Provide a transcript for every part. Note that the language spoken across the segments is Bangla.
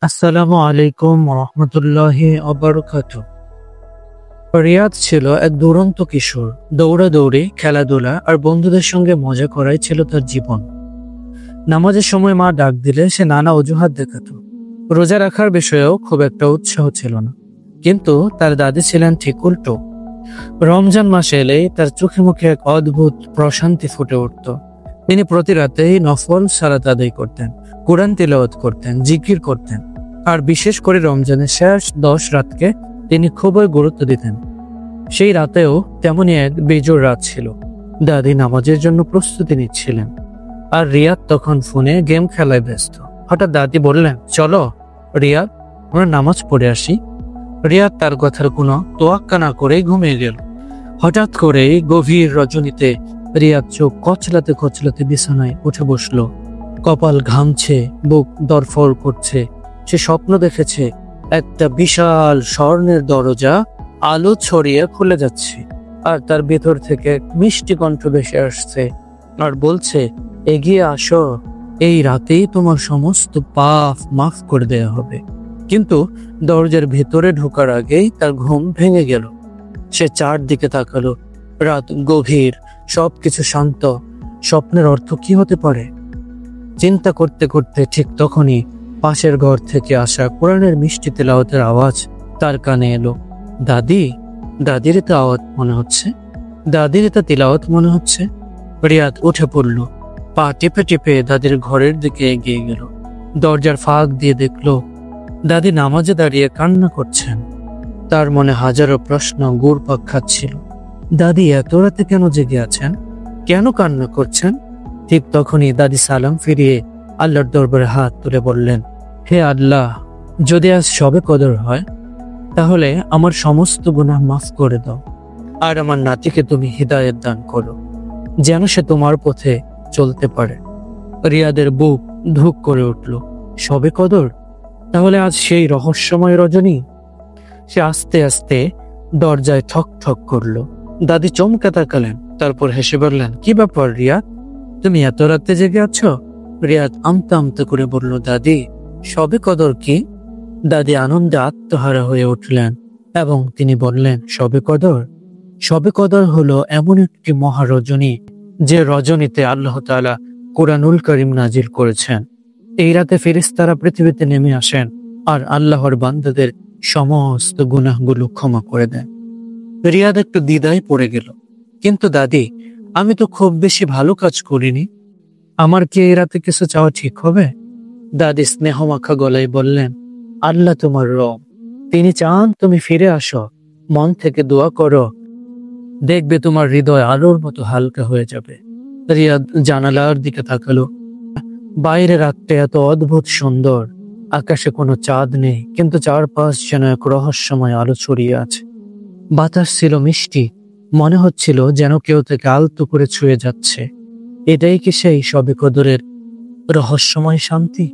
আসসালামু আলাইকুম রহমতুল্লাহি অবরকাতু। রিয়াদ ছিল এক দুরন্ত কিশোর। দৌড়াদৌড়ি, খেলাধুলা আর বন্ধুদের সঙ্গে মজা করাই ছিল তার জীবন। নামাজের সময় মা ডাক দিলে সে নানা অজুহাত দেখাতো। রোজা রাখার বিষয়েও খুব একটা উৎসাহ ছিল না, কিন্তু তার দাদি ছিলেন ঠিক উল্টো। রমজান মাসে এলেই তার চোখে মুখে এক অদ্ভুত প্রশান্তি ফুটে উঠত। তিনি প্রতি রাতেই নফল সালাত আদায় করতেন, কোরআন তিলাওয়াত করতেন, জিকির করতেন। আর বিশেষ করে রমজানের শেষ 10 রাতকে তিনি খুবই গুরুত্ব দিতেন। সেই রাতেও তেমনই এক বেজোড় রাত ছিল। দাদি নামাজের জন্য প্রস্তুতি নিচ্ছিলেন, আর রিয়াদ তখন ফোনে গেম খেলায় ব্যস্ত। হঠাৎ দাদি বললেন, চলো রিয়াদ, আমরা নামাজ পড়ে আসি। রিয়াদ তার কথার কোনো তোয়াক্কা না করেই ঘুমিয়ে গেল। হঠাৎ করেই গভীর রজনীতে রিয়াদ চোখ কচলাতে কচলাতে বিছানায় উঠে বসলো। কপাল ঘামছে, বুক দরফর করছে। সে স্বপ্ন দেখেছে একটা বিশাল স্বর্ণের দরজা আলো ছড়িয়ে খুলে যাচ্ছে, আর তার ভেতর থেকে এক মিষ্টি কণ্ঠ ভেসে আসছে আর বলছে, এগিয়ে আসো, এই রাতেই তোমার সমস্ত পাপ মাফ করে দেয়া হবে। কিন্তু দরজার ভেতরে ঢোকার আগেই তার ঘুম ভেঙে গেল। সে চারদিকে তাকালো। রাত গভীর, সবকিছু শান্ত। স্বপ্নের অর্থ কি হতে পারে? চিন্তা করতে করতে ঠিক তখনই পাশের ঘর থেকে আসা কোরআনের মিষ্টি তেলাওয়াতের আওয়াজ তার কানে এলো। দাদির এটা আওয়াজ মনে হচ্ছে, দাদির এটা তিলাওয়াত মনে হচ্ছে। রিয়াদ উঠে পড়ল, পা টিপে টিপে দাদির ঘরের দিকে এগিয়ে গেল। দরজার ফাঁক দিয়ে দেখল দাদি নামাজে দাঁড়িয়ে কান্না করছেন। তার মনে হাজারো প্রশ্ন ঘুরপাক খাচ্ছিল। দাদি এত রাতে কেন জেগে আছেন? কেন কান্না করছেন? ঠিক তখনই দাদি সালাম ফিরিয়ে আল্লাহর দরবারে হাত তুলে বললেন, হে আল্লাহ, যদি আজ শবে কদর হয় তাহলে আমার সমস্ত গুনাহ মাফ করে দাও, আর আমার নাতিকে তুমি হিদায়াত দান করো, যেন সে তোমার পথে চলতে পারে। রিয়াদের বুক ধুক করে উঠল। শবে কদর? তাহলে আজ সেই রহস্যময় রজনী? সে আস্তে আস্তে দরজায় ঠক ঠক করলো। দাদি চমকে তাকালেন, তারপর হেসে বললেন, কি ব্যাপার রিয়াদ, তুমি এত রাতে জেগে আছো? রিয়াদ আমতা আমতা করে বলল, দাদি, শবে কদর কি? দাদি আনন্দে আত্মহারা হয়ে উঠলেন এবং তিনি বললেন, শবে কদর হলো এমন একটি মহারজনী, যে রজনীতে আল্লাহ তাআলা কুরআনুল কারীম নাজিল করেছেন। এই রাতে ফেরেশতারা পৃথিবীতে নেমে আসেন আর আল্লাহর বান্দাদের সমস্ত গুনাহগুলো ক্ষমা করে দেন। রিয়াদ একটু দ্বিধায় পড়ে গেল, কিন্তু দাদি, আমি তো খুব বেশি ভালো কাজ করিনি, আমার কি এই রাতে কিছু চাওয়া ঠিক হবে? দাদি স্নেহমাখা গলায় বললেন, আল্লাহ তোমার রব, তিনি চান তুমি ফিরে আসো, মন থেকে দোয়া করো, দেখবে তোমার হৃদয় আলোর মতো হালকা হয়ে যাবে। রিয়াদ জানালার দিকে তাকালো। বাইরে রাতটা এত অদ্ভুত সুন্দর। আকাশে কোনো চাঁদ নেই, কিন্তু চারপাশ যেন এক রহস্যময় আলো ছড়িয়ে আছে। বাতাস ছিল মিষ্টি, মনে হচ্ছিল যেন কেউ তাকে আলতো করে ছুঁয়ে যাচ্ছে। এটাই কি সেই শবে কদরের রহস্যময় শান্তি?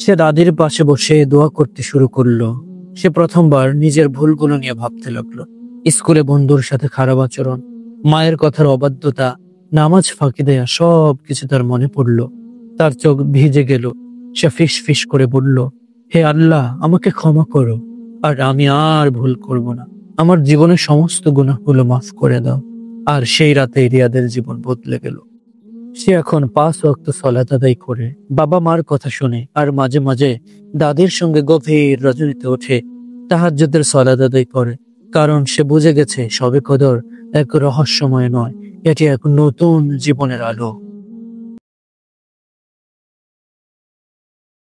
সে দাদির পাশে বসে দোয়া করতে শুরু করলো। সে প্রথমবার নিজের ভুলগুলো নিয়ে ভাবতে লাগলো। স্কুলে বন্ধুর সাথে খারাপ আচরণ, মায়ের কথার অবাধ্যতা, নামাজ ফাঁকি দেয়া, সব কিছু তার মনে পড়লো। তার চোখ ভিজে গেল। সে ফিস ফিস করে বলল, হে আল্লাহ, আমাকে ক্ষমা করো, আর আমি আর ভুল করব না। আমার জীবনের সমস্ত গুনাহগুলো মাফ করে দাও। আর সেই রাতে রিয়াদের জীবন বদলে গেল। সে এখন 5 ওয়াক্ত সালাত আদায় করে, বাবা মার কথা শুনে, আর মাঝে মাঝে দাদির সঙ্গে গভীর রজনীতে ওঠে তাহাজ্জুদের সালাত আদায় করে। কারণ সে বুঝে গেছে শবে কদর এক রহস্যময় নয়, এটি এক নতুন জীবনের আলো।